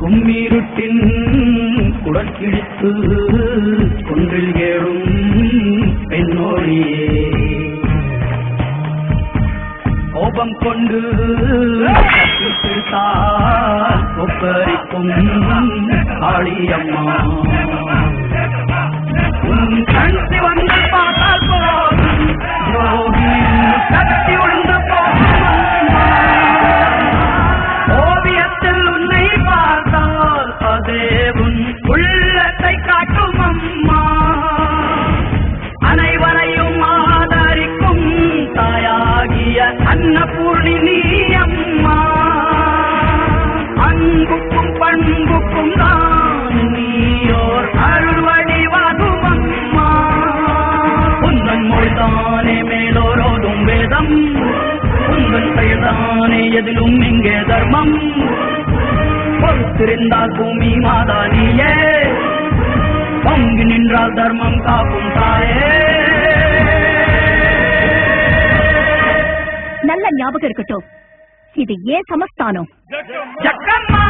கும்மிருட்டின் குடல் கிழித்து குன்றில் ஏறும் பெண்ணோடியே கோபம் கொண்டு ஒப்பரிக்கும் காளியம்மா கண் சிவந்து பார்த்தால் போதும் கத்தி உழுந்து ஓவியத்தில் உன்னை பார்த்தால் அதே உன் உள்ளத்தை காட்டும் அம்மா அனைவரையும் ஆதரிக்கும் தாயாகிய அன்னபூர்ணி அம்மா அன்புக்கும் பண்புக்கும் தான் நீயோர் அருள் வடிவாகும் அம்மா உந்தன் மொழிதானே மேலோரோதும் வேதம் உங்கள் செயல்தானே எதிலும் இங்கே தர்மம் பொறுத்திருந்தால் பூமி மாதா நீயே பங்கு நின்றால் தர்மம் காக்கும் தாயே நல்ல ஞாபகம் இருக்கட்டும் இது ஏன் சமஸ்தானம் ஜக்கம்மா